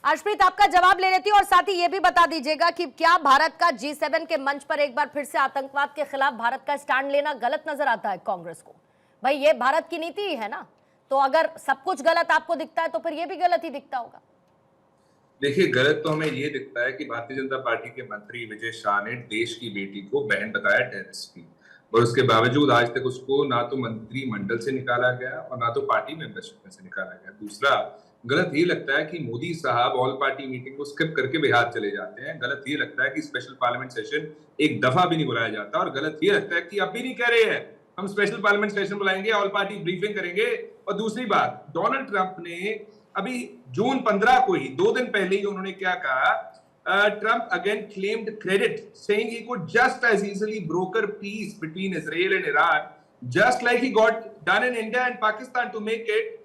अर्शप्रीत आपका जवाब ले लेती हूँ और साथ ही ये भी बता दीजिएगा कि क्या भारत का G7 के मंच पर एक बार फिर से आतंकवाद के खिलाफ भारत का स्टैंड लेना गलत नजर आता है कांग्रेस को? भाई ये भारत की नीति ही है ना, तो अगर सब कुछ गलत आपको दिखता है तो फिर ये भी गलत ही दिखता होगा। देखिए, गलत तो हमें ये दिखता है कि भारतीय जनता पार्टी के मंत्री विजय शाह ने देश की बेटी को बहन बताया टेररिस्ट की, और उसके बावजूद आज तक उसको ना तो मंत्रिमंडल से निकाला गया और ना तो पार्टी मेंबरशिप में से निकाला गया। दूसरा, गलत ये लगता है कि मोदी साहब ऑल पार्टी मीटिंग को स्किप करके बिहार चले जाते हैं। गलत ये लगता है कि स्पेशल पार्लियामेंट सेशन एक दफा भी नहीं बुलाया जाता, और गलत ये लगता है कि अब भी नहीं कह रहे हैं हम स्पेशल पार्लियामेंट सेशन बुलाएंगे, ऑल पार्टी ब्रीफिंग करेंगे। और दूसरी बात, डोनाल्ड ट्रंप ने अभी जून 15 को ही 2 दिन पहले ही उन्होंने क्या कहा, Trump again claimed credit, saying he could just as easily broker peace between Israel and Iran, just like he got done in India and Pakistan, to make it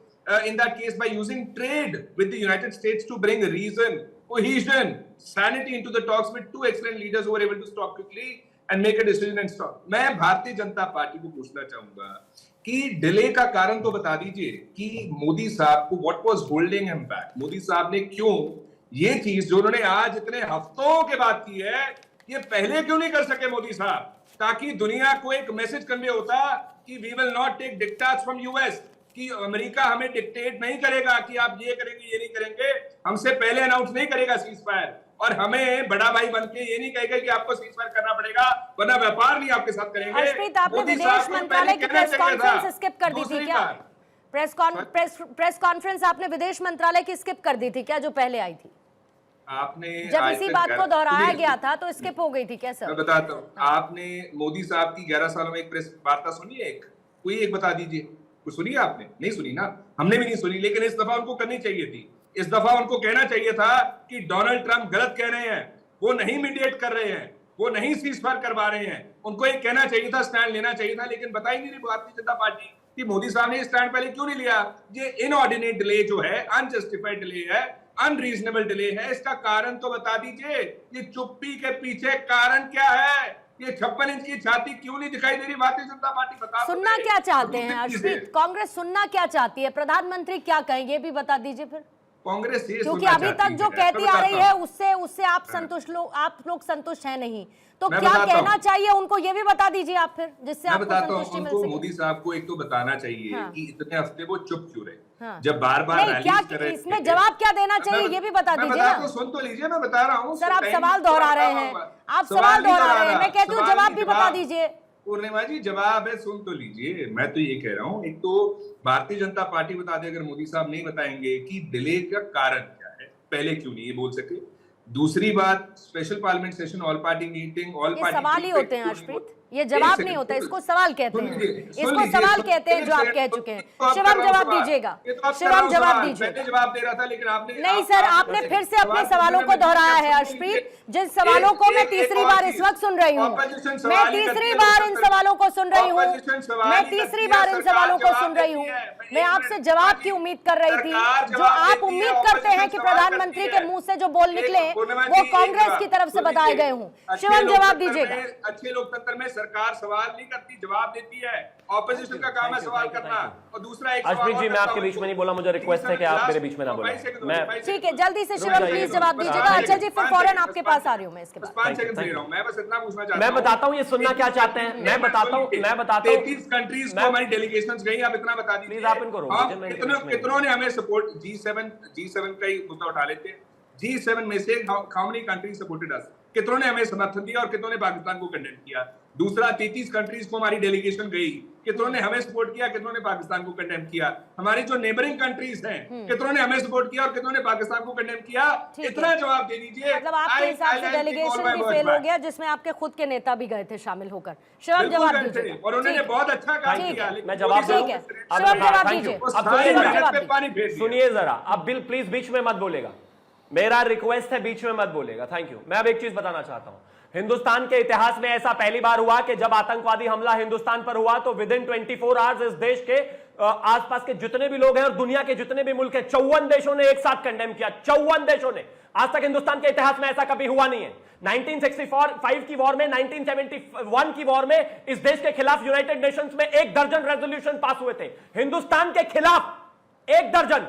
in that case by using trade with the United States to bring reason, cohesion, sanity into the talks with two excellent leaders who were able to stop quickly and make a decision and stop. मैं Bharatiya Janata party को पूछना चाहूंगा कि delay का कारण तो बता दीजिए कि मोदी साहब को what was holding him back? Modi साहब ने क्यों ये चीज जो उन्होंने आज इतने हफ्तों के बाद की है, ये पहले क्यों नहीं कर सके मोदी साहब, ताकि दुनिया को एक मैसेज कन्वे होता कि we will not take dictates from US, कि अमेरिका हमें डिक्टेट नहीं करेगा कि आप ये करेंगे ये नहीं करेंगे, हमसे पहले अनाउंस नहीं करेगा सीज फायर, और हमें बड़ा भाई बनके ये नहीं कहेगा कि आपको सीज फायर करना पड़ेगा वरना व्यापार नहीं आपके साथ करेंगे। अर्शप्रीत, आपने विदेश मंत्रालय की प्रेस कॉन्फ्रेंस स्किप कर दी थी क्या? प्रेस कॉन्फ्रेंस आपने विदेश मंत्रालय की स्किप कर दी थी क्या, जो पहले आई थी? आपने जब इसी बात को दोहराया गया था तो स्किप हो गई थी क्या सर? मैं बताता हूँ, आपने मोदी साहब की 11 सालों में एक प्रेस वार्ता सुनी है? कोई एक बता दीजिए, कुछ सुनी है आपने? नहीं सुनी ना, हमने भी नहीं सुनी, लेकिन इस दफा उनको करनी चाहिए थी। इस दफा उनको कहना चाहिए था कि डोनाल्ड ट्रंप गलत कह रहे हैं, वो नहीं मीडिएट कर रहे हैं, वो नहीं सीज फायर करवा रहे हैं, उनको एक कहना चाहिए था, स्टैंड लेना चाहिए था, लेकिन बता ही नहीं रही भारतीय जनता पार्टी कि मोदी साहब ने स्टैंड पहले क्यों नहीं लिया। ये इनऑर्डिनेट डिले जो है, अनजस्टिफाइड डिले है, अनरीजनेबल डिले है, इसका कारण तो बता दीजिए। ये चुप्पी के पीछे कारण क्या है? ये 56 इंच की छाती क्यों नहीं दिखाई दे रही भारतीय जनता पार्टी? बता, सुनना क्या चाहते हैं अर्शप्रीत? कांग्रेस सुनना क्या चाहती है? प्रधानमंत्री क्या कहेंगे ये भी बता दीजिए फिर। कांग्रेस ये क्योंकि अभी तक जो कहती आ रही है उससे आप संतुष्ट आप लोग संतुष्ट हैं नहीं, तो क्या कहना चाहिए उनको ये भी बता दीजिए आप फिर, जिससे आपको संतुष्टि मिल सके। मोदी साहब को एक तो बताना चाहिए कि इतने हफ्ते वो चुप क्यों रहे, जब बार बार इसमें जवाब क्या देना चाहिए ये भी बता दीजिए ना। सुन तो लीजिए, मैं बता रहा हूँ सर, आप सवाल दोहरा रहे हैं, आप सवाल दोहरा रहे हैं, मैं कहती हूँ जवाब भी बता दीजिए। पूर्णिमा जी, जवाब है, सुन तो लीजिए। मैं तो ये कह रहा हूँ, एक तो भारतीय जनता पार्टी बता दे, अगर मोदी साहब नहीं बताएंगे कि डिले का कारण क्या है, पहले क्यों नहीं ये बोल सके। दूसरी बात, special parliament session, all party meeting, all party सवाल ही होते हैं अर्शप्रीत, ये जवाब नहीं होता, इसको सवाल कहते हैं, इसको सवाल कहते हैं जो आप कह चुके हैं। शिवम जवाब दीजिएगा, शिवम जवाब दीजिए। जवाब दे रहा था लेकिन आपने नहीं सर, आपने फिर से अपने सवालों को दोहराया है अर्शप्रीत, जिन सवालों को मैं तीसरी बार इस वक्त सुन रही हूँ, मैं तीसरी बार इन सवालों को सुन रही हूँ, मैं तीसरी बार इन सवालों को सुन रही हूँ। मैं आपसे जवाब की उम्मीद कर रही थी, जो आप उम्मीद करते हैं कि प्रधानमंत्री के मुंह से जो बोल निकले वो कांग्रेस की तरफ से बताए गए हों। शिवम जवाब दीजिएगा। अच्छे लोकतंत्र में सरकार सवाल नहीं करती, जवाब देती है। ऑपोजिशन का काम है सवाल करना। और दूसरा, एक अर्शप्रीत जी, मैं आपके बीच में नहीं बोला, मुझे रिक्वेस्ट है कि आप मेरे बीच में ना बोलें। मैं ठीक है, जल्दी से शिवम प्लीज जवाब दीजिएगा। अच्छा जी, फिर फौरन आपके पास आ रही हूँ मैं इसके बाद। 5 सेकंड दे रहा हूं, मैं बस इतना पूछना चाहता हूं। मैं बताता हूं ये सुनना क्या चाहते हैं, मैं बताता हूं 33 कंट्रीज को हमारी डेलीगेशंस गई, आप इतना बता दीजिए प्लीज। आप इनको रोकिए, कितनों ने हमें सपोर्ट, G7 का ही मुद्दा उठा लेते हैं। G7 में से how many countries supported us? कितनों ने हमें समर्थन दिया और कितनों ने पाकिस्तान को कंडेम किया? दूसरा, 33 कंट्रीज को हमारी डेलीगेशन गई, कितनों ने हमें सपोर्ट किया, कितनों ने पाकिस्तान को कंडेम किया? हमारी जो नेबरिंग कंट्रीज हैं, कितनों ने हमें सपोर्ट किया और कितनों ने पाकिस्तान को कंडेम किया? इतना जवाब दे दीजिए। मतलब आपके हिसाब से डेलीगेशन भी फेल हो गया, जिसमें आपके खुद के नेता भी गए थे शामिल होकर। शिवम जवाब दीजिए, और उन्होंने बहुत अच्छा काम किया। मैं जवाब ठीक है, शिवम जवाब दीजिए। सुनिए जरा, अब बिल प्लीज बीच में मत बोलेगा, मेरा रिक्वेस्ट है, बीच में मत बोलेगा। Thank you. मैं अब एक चीज बताना चाहता हूं, हिंदुस्तान के इतिहास में ऐसा पहली बार हुआ कि जब आतंकवादी हमला हिंदुस्तान पर हुआ तो विद इन 24 आवर्स इस देश के आसपास के जितने भी लोग हैं और दुनिया के जितने भी मुल्क हैं, 54 देशों ने एक साथ कंडेम किया। 54 देशों ने। आज तक हिंदुस्तान के इतिहास में ऐसा कभी हुआ नहीं है। 1965 की वॉर में, 1971 की वॉर में इस देश के खिलाफ यूनाइटेड नेशंस में 1 दर्जन रेजोल्यूशन पास हुए थे। हिंदुस्तान के खिलाफ 1 दर्जन।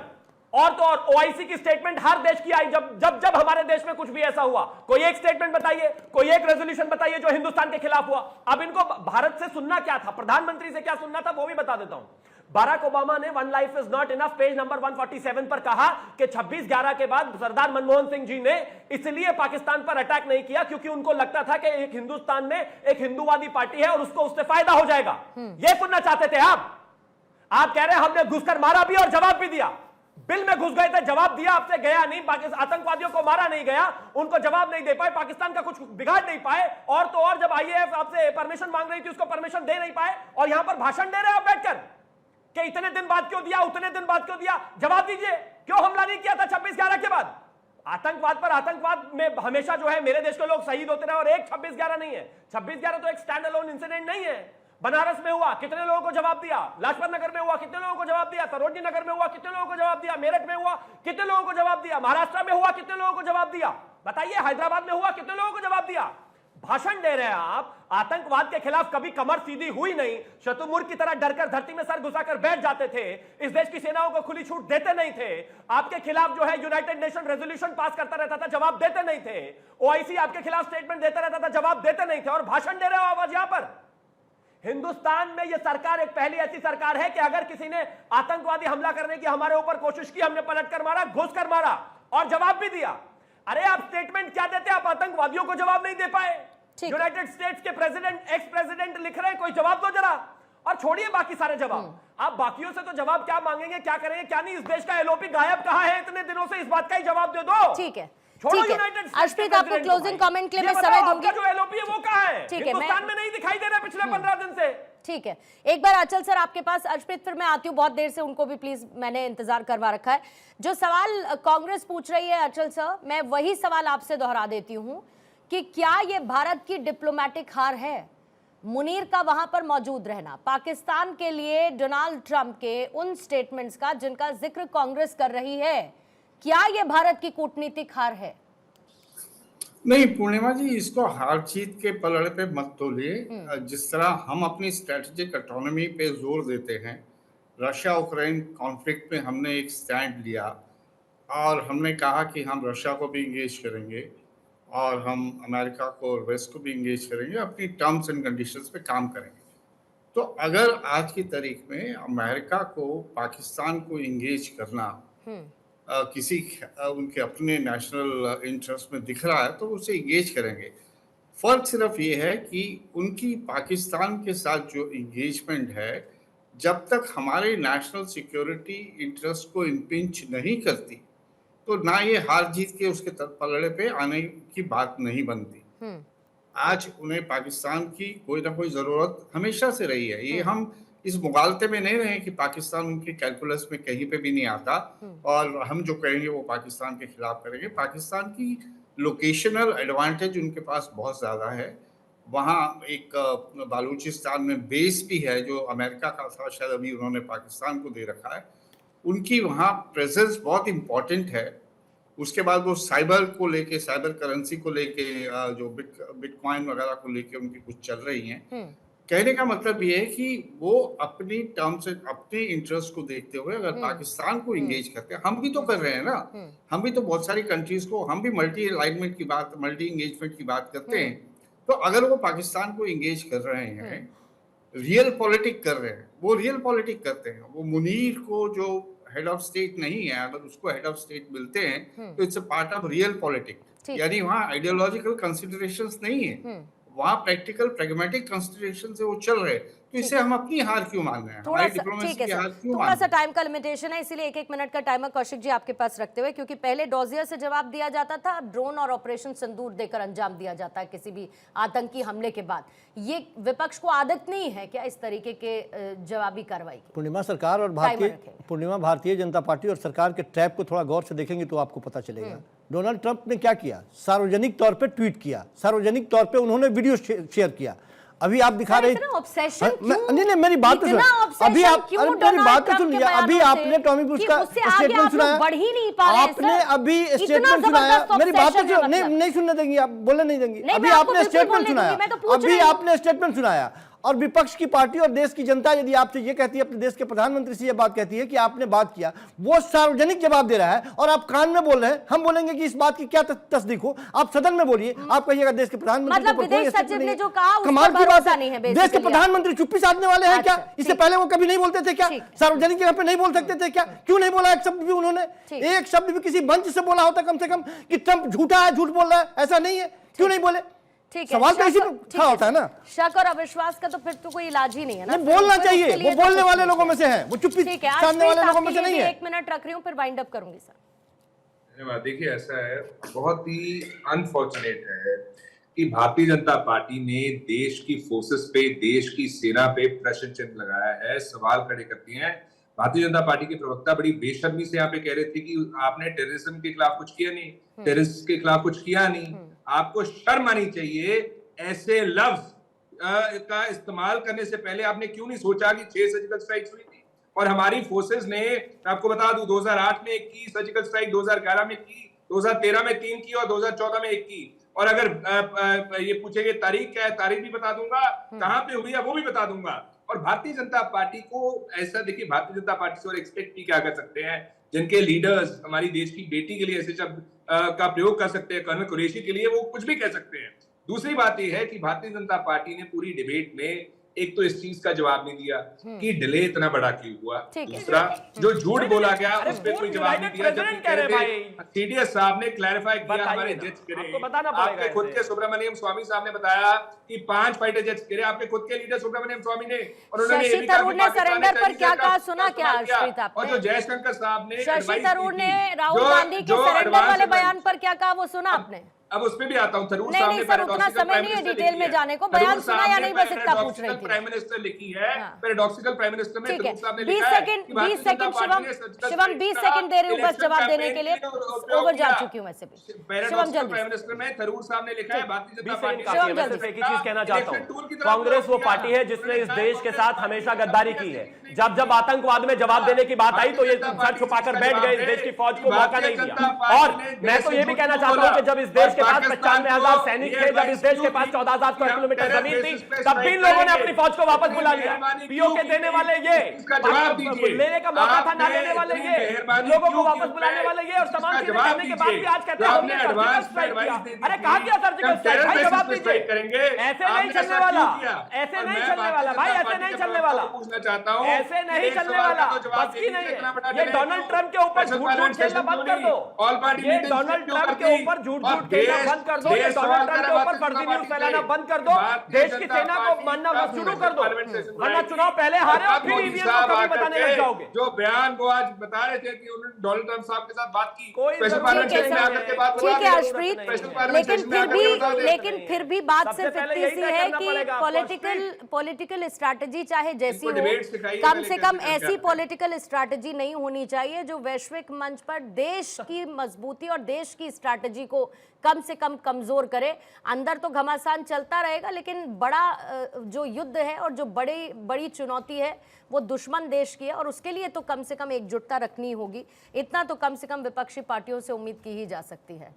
और तो और ओआईसी की स्टेटमेंट हर देश की आई जब जब जब हमारे देश में कुछ भी ऐसा हुआ। कोई एक स्टेटमेंट बताइए, कोई एक रेजोल्यूशन बताइए जो हिंदुस्तान के खिलाफ हुआ। अब इनको भारत से सुनना क्या था, प्रधानमंत्री से क्या सुनना था, वो भी बता देता हूं। बाराक ओबामा ने one life is not enough page number 147 पर कहा कि 26/11 के बाद सरदार मनमोहन सिंह जी ने इसलिए पाकिस्तान पर अटैक नहीं किया क्योंकि उनको लगता था कि एक हिंदुस्तान में एक हिंदूवादी पार्टी है और उसको उससे फायदा हो जाएगा। ये सुनना चाहते थे आप कह रहे हैं हमने घुसकर मारा भी और जवाब भी दिया। बिल में घुस गए थे, जवाब दिया, आपसे गया नहीं। पाकिस्तान आतंकवादियों को मारा नहीं गया, उनको जवाब नहीं दे पाए, पाकिस्तान का कुछ बिगाड़ नहीं पाए। और तो और जब आईएएफ आपसे परमिशन मांग रही थी उसको परमिशन दे नहीं पाए, और यहां पर भाषण दे रहे हैं आप बैठकर कि इतने दिन बाद क्यों दिया, उतने दिन बाद क्यों दिया। जवाब दीजिए, क्यों हमला नहीं किया था 26/11 के बाद? आतंकवाद पर आतंकवाद में हमेशा जो है मेरे देश के लोग शहीद होते रहे, और एक 26/11 नहीं है। 26/11 तो एक स्टैंड अलोन इंसिडेंट नहीं है। बनारस में हुआ, कितने लोगों को जवाब दिया? लाजपत नगर में हुआ, कितने लोगों को जवाब दिया? सरोजनी नगर में हुआ, कितने लोगों को जवाब दिया? मेरठ में हुआ, कितने लोगों को जवाब दिया? महाराष्ट्र में हुआ, कितने लोगों को जवाब दिया? बताइए, हैदराबाद में हुआ, कितने लोगों को जवाब दिया? भाषण दे रहे हैं आप, आतंकवाद के खिलाफ कभी कमर सीधी हुई नहीं, शतुमुर्ग की तरह डरकर धरती में सर घुसाकर बैठ जाते थे, इस देश की सेनाओं को खुली छूट देते नहीं थे, आपके खिलाफ जो है यूनाइटेड नेशन रेजोल्यूशन पास करता रहता था, जवाब देते नहीं थे, ओआईसी आपके खिलाफ स्टेटमेंट देता रहता था, जवाब देते नहीं थे, और भाषण दे रहे हो आवाज यहां पर। हिंदुस्तान में यह सरकार एक पहली ऐसी सरकार है कि अगर किसी ने आतंकवादी हमला करने की हमारे ऊपर कोशिश की, हमने पलटकर मारा, घुस कर मारा और जवाब भी दिया। अरे आप स्टेटमेंट क्या देते, आप आतंकवादियों को जवाब नहीं दे पाए। यूनाइटेड स्टेट्स के प्रेसिडेंट, एक्स प्रेसिडेंट लिख रहे हैं, कोई जवाब दो जरा, और छोड़िए बाकी सारे जवाब। आप बाकियों से तो जवाब क्या मांगेंगे, क्या करेंगे, क्या नहीं। इस देश का एलओपी गायब कहाँ है इतने दिनों से, इस बात का ही जवाब दे दो। ठीक है, छोड़ो ठीक है। यूनाइटेड स्टेट्स अर्शप्रीत, आपको क्लोजिंग कमेंट के लिए मैं समय दूंगी। जो एलओपी है वो कहाँ है? ठीक है, हिंदुस्तान में नहीं दिखाई दे रहा पिछले 15 दिन से। ठीक है, एक बार अचल सर आपके पास। अर्शप्रीत, फिर मैं आती हूँ, बहुत देर से उनको भी प्लीज मैंने इंतजार करवा रखा है। जो सवाल कांग्रेस पूछ रही है अचल सर, मैं वही सवाल आपसे दोहरा देती हूँ कि क्या ये भारत की डिप्लोमेटिक हार है? मुनीर का वहां पर मौजूद रहना, पाकिस्तान के लिए डोनाल्ड ट्रंप के उन स्टेटमेंट्स का जिनका जिक्र कांग्रेस कर रही है, क्या ये भारत की कूटनीतिक हार है? नहीं पूर्णिमा जी, इसको हार जीत के पलड़े पे मत तोलिए। जिस तरह हम अपनी स्ट्रेटेजिक ऑटोनॉमी पे जोर देते हैं, रशिया यूक्रेन कॉन्फ्लिक्ट में हमने एक स्टैंड लिया और हमने कहा कि हम रशिया को भी इंगेज करेंगे और हम अमेरिका को और वेस्ट को भी इंगेज करेंगे, अपनी टर्म्स एंड कंडीशंस पे काम करेंगे। तो अगर आज की तारीख में अमेरिका को पाकिस्तान को इंगेज करना किसी उनके अपने नेशनल इंटरेस्ट में दिख रहा है तो उसे इंगेज करेंगे। फर्क सिर्फ ये है कि उनकी पाकिस्तान के साथ जो इंगेजमेंट है, जब तक हमारे नेशनल सिक्योरिटी इंटरेस्ट को इम्पिंच नहीं करती तो ना ये हार जीत के उसके पलड़े पे आने की बात नहीं बनती। आज उन्हें पाकिस्तान की कोई ना कोई जरूरत हमेशा से रही है। ये हम इस मुगालते में नहीं रहे कि पाकिस्तान उनके कैलकुलस में कहीं पे भी नहीं आता और हम जो करेंगे वो पाकिस्तान के खिलाफ करेंगे। पाकिस्तान की लोकेशनल एडवांटेज उनके पास बहुत ज़्यादा है। वहाँ एक बालूचिस्तान में बेस भी है जो अमेरिका का था, शायद अभी उन्होंने पाकिस्तान को दे रखा है। उनकी वहाँ प्रेजेंस बहुत इम्पोर्टेंट है। उसके बाद वो साइबर को लेके, साइबर करेंसी को लेके, जो बिटकॉइन वगैरह को लेके उनकी कुछ चल रही हैं। कहने का मतलब ये है कि वो अपनी टर्म्स से, अपने इंटरेस्ट को देखते हुए अगर पाकिस्तान को इंगेज करते हैं, हम भी तो कर रहे हैं ना, हम भी तो बहुत सारी कंट्रीज को, हम भी मल्टी अलाइनमेंट की बात, मल्टी इंगेजमेंट की बात करते हैं। तो अगर वो पाकिस्तान को इंगेज कर रहे हैं, रियल पॉलिटिक कर रहे हैं, वो रियल पॉलिटिक करते हैं। वो मुनीर को जो हेड ऑफ स्टेट नहीं है, अगर उसको हेड ऑफ स्टेट मिलते हैं तो it's a part of real politic. यानी वहाँ आइडियोलॉजिकल कंसिडरेशंस नहीं है, वहाँ प्रैक्टिकल प्रैग्मेटिक कंसिडरेशन से वो चल रहे। तो इसे हम अपनी हार क्यों मान रहे हैं? हमारी डिप्लोमेसी की हार क्यों मान रहे हैं? थोड़ा सा टाइम का लिमिटेशन है, इसीलिए 1-1 मिनट का टाइमर कौशिक जी आपके पास रखते हुए, क्योंकि पहले डोजियर से जवाब दिया जाता था, अब ड्रोन और ऑपरेशन सिंदूर देकर अंजाम दिया जाता है किसी भी आतंकी हमले के बाद। ये विपक्ष को आदत नहीं है क्या इस तरीके के जवाबी कार्रवाई की? पूर्णिमा, सरकार और भारतीय जनता पार्टी और सरकार के ट्रैप को थोड़ा गौर से देखेंगे तो आपको पता चलेगा। डोनाल्ड ट्रंप ने क्या किया? सार्वजनिक तौर पे ट्वीट किया, सार्वजनिक तौर पे उन्होंने वीडियो शेयर किया। अभी आप दिखा रहे नहीं, मेरी बात तो सुन, अभी आप मेरी बात तो सुन लिया। अभी आपने टॉमी बुश का स्टेटमेंट सुनाया, आपने अभी स्टेटमेंट सुनाया, मेरी बात तो सुन, नहीं सुनने देंगी आप, बोलने नहीं देंगी। अभी आपने स्टेटमेंट सुनाया, अभी आपने स्टेटमेंट सुनाया और विपक्ष की पार्टी और देश की जनता यदि आपसे ये कहती है, अपने देश के प्रधानमंत्री से ये बात कहती है कि आपने बात किया, वो सार्वजनिक जवाब दे रहा है और आप कान में बोल रहे हैं, हम बोलेंगे कि इस बात की क्या तस्दीक हो, आप सदन में बोलिए, आप कहिएगा देश के प्रधानमंत्री मतलब विदेश सचिव ने जो कहा उस पर कमाल की बात भरोसा नहीं है है। देश के basically। प्रधानमंत्री चुप्पी साधने वाले हैं क्या? अच्छा, इससे ठीक। पहले वो कभी नहीं बोलते थे क्या? ठीक। सार्वजनिक जगह पे नहीं बोल सकते थे क्या? क्यों नहीं बोला एक शब्द भी उन्होंने? ठीक। एक शब्द भी किसी मंच से बोला होता कम से कम कि ट्रंप झूठा है, झूठ बोल रहा है, ऐसा नहीं है, क्यों नहीं बोले? ठीक है, सवाल तो इसी शक- पे ठीक खड़ा होता है ना। शक और अविश्वास का तो फिर तो कोई इलाज ही नहीं है ना। नहीं, बोलना फिर चाहिए, उसके लिए वो तो बोलने कुछ वाले नहीं लोगों में से है। है, वो चुप्पी ठीक है, साधने वाले लोगों में से नहीं है। 1 मिनट रख रही हूँ, फिर वाइंड अप करूंगी सर। धन्यवाद। देखिए, ऐसा है, बहुत ही अनफॉर्चुनेट है कि भारतीय जनता पार्टी ने देश की फोर्सेस पे, देश की सेना पे प्रश्न चिन्ह लगाया है, सवाल खड़े करती हैं। भारतीय जनता पार्टी के प्रवक्ता बड़ी बेशर्मी से यहाँ पे कह रहे थे कि आपने टेररिज्म के खिलाफ कुछ किया नहीं, टेररिस्ट के खिलाफ कुछ किया नहीं। आपको शर्म आनी चाहिए। ऐसे लफ्ज का इस्तेमाल करने से पहले आपने क्यों नहीं सोचा कि 6 सर्जिकल स्ट्राइक्स हुई थी और हमारी फोर्सेस ने, आपको बता दूं, 2008 में 1 की सर्जिकल स्ट्राइक, 2011 में की, 2013 में 3 की और 2014 में 1 की। और अगर ये पूछेंगे तारीख क्या है, तारीख भी बता दूंगा, कहां पे हुई है वो भी बता दूंगा। और भारतीय जनता पार्टी को ऐसा, देखिए, भारतीय जनता पार्टी से और एक्सपेक्ट भी क्या कर सकते हैं, जिनके लीडर्स हमारी देश की बेटी के लिए ऐसे शब्द का प्रयोग कर सकते हैं, कर्नल कुरैशी के लिए वो कुछ भी कह सकते हैं। दूसरी बात यह है कि भारतीय जनता पार्टी ने पूरी डिबेट में एक तो इस चीज का जवाब नहीं दिया कि डिले इतना बड़ा क्यों हुआ। दूसरा, जो झूठ बोला गया उस पर कोई जवाब नहीं दिया। जबकि सीडीएस साहब ने क्लैरिफाई किया, हमारे जेट्स गिरे। आपके खुद के सुब्रमण्यम स्वामी साहब ने बताया कि 5 फाइटर जेट्स गिरे, आपके खुद के लीडर सुब्रमण्यम स्वामी ने। और उन्होंने शशि थरूर ने सरेंडर पर क्या कहा, सुना क्या हर्षप्रीत आपने? और जो जयशंकर साहब ने, शशि थरूर ने राहुल गांधी के सरेंडर वाले बयान पर क्या कहा, वो सुना आपने? अब उस पे भी आता हूं। थरूर नहीं, साहब नहीं ने सर, उतना समय नहीं है डिटेल में जाने को। बयान सुना या नहीं, बस इतना पूछ रही थी। प्राइम मिनिस्टर लिखी है, पैराडॉक्सिकल प्राइम मिनिस्टर में ठीक है, थरूर साहब ने 20 लिखा है सेकंड कि भारतीय 20 जनता सेकंड पार्टी ने शिवम 20 सेकंड दे रही हूँ बस जवाब देने के लिए। ओवर जा चुकी हूँ वैसे भी। शिवम पैराडॉक्सिकल जल्दी। प्राइम मिनिस्टर में थरूर साहब ने लिखा है भारतीय जनता पार्टी काफी है। मैं सिर्फ एक ही चीज कहना चाहता हूँ, कांग्रेस वो पार्टी है जिसने इस देश के साथ हमेशा गद्दारी की है। जब जब आतंकवाद में जवाब देने की बात आई तो ये सर छुपाकर बैठ गए, इस देश की फौज को मौका नहीं दिया। और मैं तो ये भी कहना चाहता हूँ कि जब इस देश के पास 95,000 सैनिक थे, जब इस देश के पास 14,000 स्क्वायर किलोमीटर जमीन थी, तब भी इन लोगों ने अपनी फौज को वापस बुला लिया। पीओके देने वाले ये, लेने का मौका था ना लेने वाले ये, लोगों को वापस बुलाने वाले ये, और तमाम चीजें करने के बाद भी आज कहते हैं हमने सर्जिकल स्ट्राइक किया। अरे कहा क्या सर्जिकल स्ट्राइक? भाई जवाब दीजिए। ऐसे नहीं चलने वाला, ऐसे नहीं चलने वाला भाई, ऐसे नहीं चलने वाला, पूछना चाहता हूं, ऐसे नहीं चलने वाला, बस की नहीं है। ये डोनाल्ड ट्रंप के ऊपर झूठ झूठ खेलना बंद कर दो। ये डोनाल्ड ट्रंप के ऊपर झूठ झूठ खेलना बंद कर दो। ये डोनाल्ड ट्रंप के ऊपर फर्जी न्यूज फैलाना बंद कर दो। देश की सेना को मानना शुरू कर दो, वरना चुनाव पहले हारे और फिर ईवीएम को कभी बताने लग जाओगे। जो बयान वो आज बता रहे थे कि उन्होंने डोनाल्ड ट्रंप साहब के साथ बात की, कोई स्पेशल पार्लियामेंट सेशन में आकर के बात हुआ। ठीक है हर्षप्रीत, लेकिन फिर भी बात सिर्फ इतनी सी है कि पॉलिटिकल स्ट्रैटेजी चाहे जैसी हो, कम से कम ऐसी पॉलिटिकल स्ट्रैटेजी नहीं होनी चाहिए जो वैश्विक मंच पर देश की मजबूती और देश की स्ट्रैटेजी को कम से कम कमजोर करे। अंदर तो घमासान चलता रहेगा, लेकिन बड़ा जो युद्ध है और जो बड़ी चुनौती है वो दुश्मन देश की है, और उसके लिए तो कम से कम एकजुटता रखनी होगी। इतना तो कम से कम विपक्षी पार्टियों से उम्मीद की ही जा सकती है।